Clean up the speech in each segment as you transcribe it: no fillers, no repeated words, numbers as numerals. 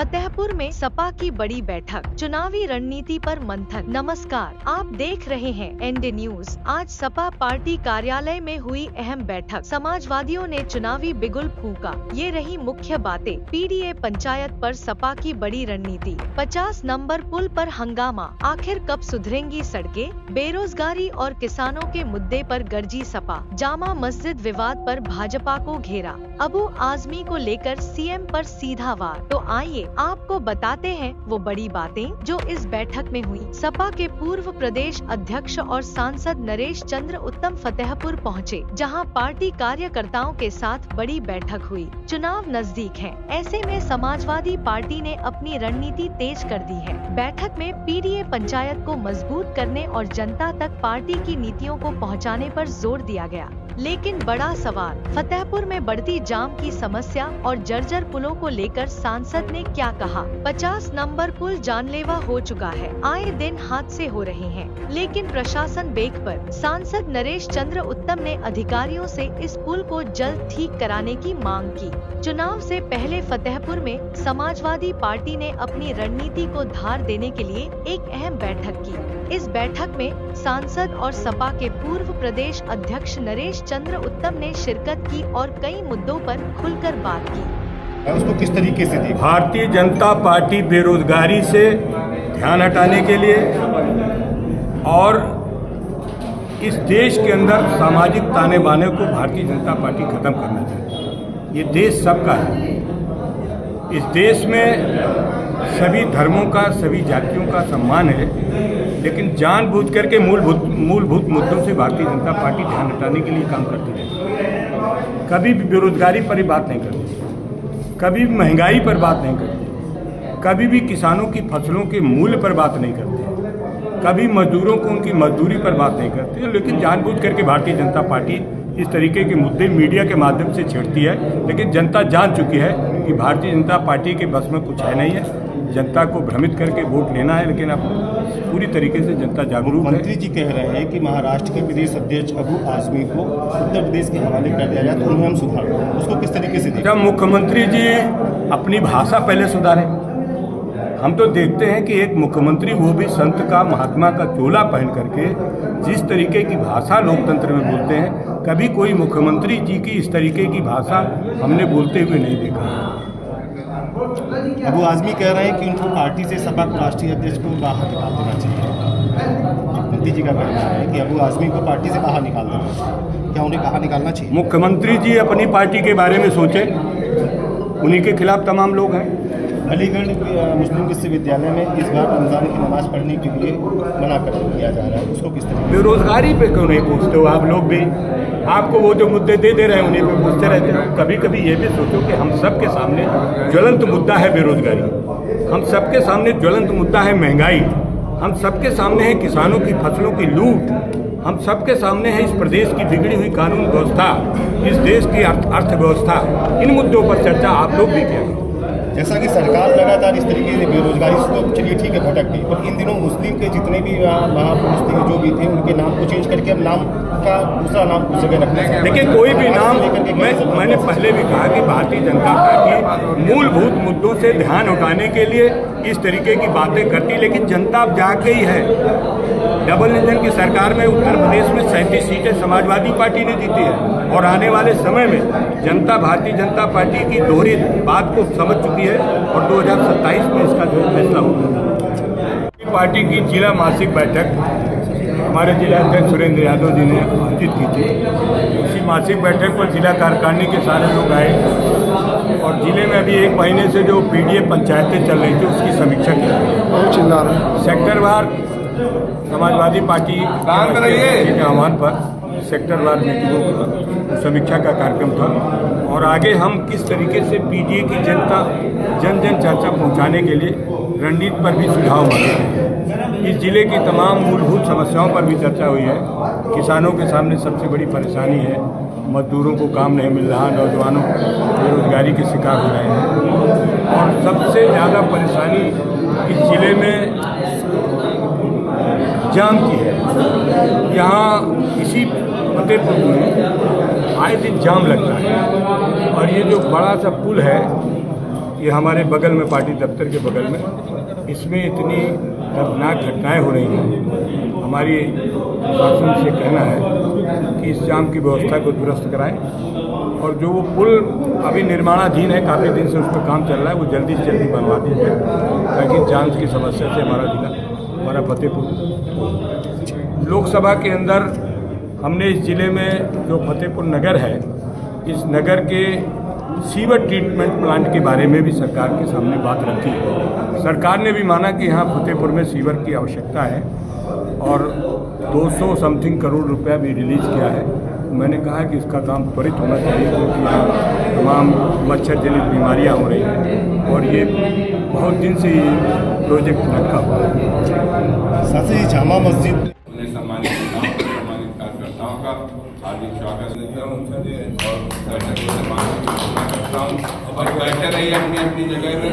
फतेहपुर में सपा की बड़ी बैठक, चुनावी रणनीति पर मंथन। नमस्कार, आप देख रहे हैं एनडी न्यूज। आज सपा पार्टी कार्यालय में हुई अहम बैठक। समाजवादियों ने चुनावी बिगुल फूंका। ये रही मुख्य बातें। पीडीए पंचायत पर सपा की बड़ी रणनीति। 50 नंबर पुल पर हंगामा, आखिर कब सुधरेंगी सड़कें? बेरोजगारी और किसानों के मुद्दे पर गरजी सपा। जामा मस्जिद विवाद पर भाजपा को घेरा। अबू आजमी को लेकर सीएम पर सीधा वार। तो आइए आपको बताते हैं वो बड़ी बातें जो इस बैठक में हुई। सपा के पूर्व प्रदेश अध्यक्ष और सांसद नरेश चंद्र उत्तम फतेहपुर पहुंचे, जहां पार्टी कार्यकर्ताओं के साथ बड़ी बैठक हुई। चुनाव नजदीक है, ऐसे में समाजवादी पार्टी ने अपनी रणनीति तेज कर दी है। बैठक में पीडीए पंचायत को मजबूत करने और जनता तक पार्टी की नीतियों को पहुँचाने पर जोर दिया गया। लेकिन बड़ा सवाल, फतेहपुर में बढ़ती जाम की समस्या और जर्जर पुलों को लेकर सांसद ने क्या कहा? 50 नंबर पुल जानलेवा हो चुका है, आए दिन हादसे हो रहे हैं, लेकिन प्रशासन बेक पर। सांसद नरेश चंद्र उत्तम ने अधिकारियों से इस पुल को जल्द ठीक कराने की मांग की। चुनाव से पहले फतेहपुर में समाजवादी पार्टी ने अपनी रणनीति को धार देने के लिए एक अहम बैठक की। इस बैठक में सांसद और सपा के पूर्व प्रदेश अध्यक्ष नरेश चंद्र उत्तम ने शिरकत की और कई मुद्दों पर खुलकर बात की। उसको किस तरीके से देखा? भारतीय जनता पार्टी बेरोजगारी से ध्यान हटाने के लिए और इस देश के अंदर सामाजिक ताने बाने को भारतीय जनता पार्टी खत्म करना चाहती है। ये देश सबका है। इस देश में सभी धर्मों का, सभी जातियों का सम्मान है, लेकिन जानबूझ करके मूलभूत मुद्दों से भारतीय जनता पार्टी ध्यान हटाने के लिए काम करती है। कभी भी बेरोजगारी पर ही बात नहीं करती, कभी भी महंगाई पर बात नहीं करती, कभी भी किसानों की फसलों के मूल्य पर बात नहीं करती, कभी मजदूरों को उनकी मजदूरी पर बात नहीं करती। लेकिन जानबूझ करके भारतीय जनता पार्टी इस तरीके के मुद्दे मीडिया के माध्यम से छेड़ती है। लेकिन जनता जान चुकी है कि भारतीय जनता पार्टी के बस में कुछ है नहीं है। जनता को भ्रमित करके वोट लेना है, लेकिन अब पूरी तरीके से जनता जागरूक है। मंत्री जी कह रहे हैं कि महाराष्ट्र के प्रदेश अध्यक्ष अबू आजमी को उत्तर प्रदेश के हवाले कर दिया जाए तो उन्हें हम सुधार, उसको किस तरीके से देखें? जब मुख्यमंत्री जी अपनी भाषा पहले सुधारें। हम तो देखते हैं कि एक मुख्यमंत्री, वो भी संत का, महात्मा का चोला पहन करके जिस तरीके की भाषा लोकतंत्र में बोलते हैं, कभी कोई मुख्यमंत्री जी की इस तरीके की भाषा हमने बोलते हुए नहीं देखा। अबू आजमी कह रहे हैं कि उनको पार्टी से सपा राष्ट्रीय अध्यक्ष को बाहर निकाल देना चाहिए। मुख्यमंत्री जी का कहना है कि अबू आजमी को पार्टी से बाहर निकाल देना चाहिए। क्या उन्हें बाहर निकालना चाहिए? मुख्यमंत्री जी अपनी पार्टी के बारे में सोचें, उन्हीं के खिलाफ तमाम लोग हैं। अलीगढ़ मुस्लिम विश्वविद्यालय में इस बार रमजान की नमाज पढ़ने के लिए मना कर दिया जा रहा है, उसको किस तरीके? बेरोजगारी पे क्यों नहीं पूछते हो आप लोग भी? आपको वो जो मुद्दे दे रहे हैं उन्हीं पे पूछते रहते हैं। कभी कभी ये भी सोचो कि हम सबके सामने ज्वलंत मुद्दा है बेरोजगारी, हम सबके सामने ज्वलंत मुद्दा है महंगाई, हम सबके सामने है किसानों की फसलों की लूट, हम सबके सामने है इस प्रदेश की बिगड़ी हुई कानून व्यवस्था, इस देश की अर्थव्यवस्था। इन मुद्दों पर चर्चा आप लोग भी करें। जैसा कि सरकार लगातार इस तरीके से बेरोजगारी से, तो चलिए ठीक है भटक गई, पर इन दिनों मुस्लिम के जितने भी महापुरुष थे, जो भी थे, उनके नाम को चेंज करके अब नाम का दूसरा नाम उस जगह रखना चाहिए। देखिए, कोई भी नाम, मैंने पहले भी कहा कि भारतीय जनता पार्टी मूलभूत मुद्दों से ध्यान उठाने के लिए इस तरीके की बातें करती, लेकिन जनता अब जाग गई है। डबल इंजन की सरकार में उत्तर प्रदेश में 37 सीटें समाजवादी पार्टी ने जीती है, और आने वाले समय में जनता भारतीय जनता पार्टी की दोहरी बात को समझ चुकी है, और 2027 में इसका जो फैसला होगा। पार्टी की जिला मासिक बैठक हमारे जिला अध्यक्ष सुरेंद्र यादव जी ने आयोजित की थी। उसी मासिक बैठक पर जिला कार्यकारिणी के सारे लोग आए, और जिले में अभी 1 महीने से जो पीडीए पंचायतें चल रही थी उसकी समीक्षा की। सेक्टरवार समाजवादी पार्टी के आह्वान पर सेक्टरवार मीटिंगों की समीक्षा का कार्यक्रम था, और आगे हम किस तरीके से पीडीए की जन चर्चा पहुंचाने के लिए रणनीति पर भी सुझाव मांगे। इस जिले की तमाम मूलभूत समस्याओं पर भी चर्चा हुई है। किसानों के सामने सबसे बड़ी परेशानी है, मजदूरों को काम नहीं मिल रहा, नौजवानों बेरोजगारी के शिकार हो रहे हैं, और सबसे ज़्यादा परेशानी इस जिले में जाम की है। यहाँ इसी फतेहपुर में आए दिन जाम लगता है, और ये जो बड़ा सा पुल है, ये हमारे बगल में, पार्टी दफ्तर के बगल में, इसमें इतनी दर्दनाक घटनाएं हो रही हैं। हमारी शासन से कहना है कि इस जाम की व्यवस्था को दुरुस्त कराएं और जो वो पुल अभी निर्माणाधीन है, काफ़ी दिन से उस पर काम चल रहा है, वो जल्दी से जल्दी बनवा दिया जाए ताकि जाम की समस्या से हमारा जिला, हमारा फतेहपुर लोकसभा के अंदर हमने इस ज़िले में जो फतेहपुर नगर है, इस नगर के सीवर ट्रीटमेंट प्लांट के बारे में भी सरकार के सामने बात रखी है। सरकार ने भी माना कि यहाँ फतेहपुर में सीवर की आवश्यकता है और 200 समथिंग करोड़ रुपया भी रिलीज़ किया है। मैंने कहा कि इसका काम त्वरित होना चाहिए क्योंकि यहाँ तमाम मच्छर जनित बीमारियाँ हो रही हैं और ये बहुत दिन से ये प्रोजेक्ट रखा हुआ है। साथ ही जामा मस्जिद सम्मानित कार्यकर्ताओं का हार्दिक स्वागत देता हूँ और दर्शकों से करता हूँ और बैठे रहिए अपनी अपनी जगह में।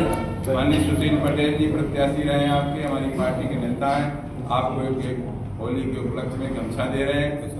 माननीय सुशील पटेल जी प्रत्याशी रहे हैं आपके, हमारी पार्टी के नेता हैं। आपको एक होली के उपलक्ष्य में गमछा दे रहे हैं जिससे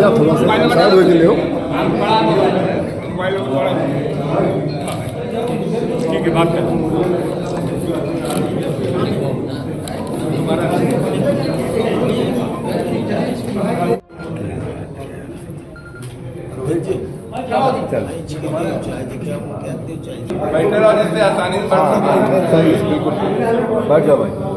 अपने मोबाइल नंबर डाल दो। ठीक है, बात कर बैठे रहो जिससे आसानी से बिल्कुल बैठ जाओ भाई।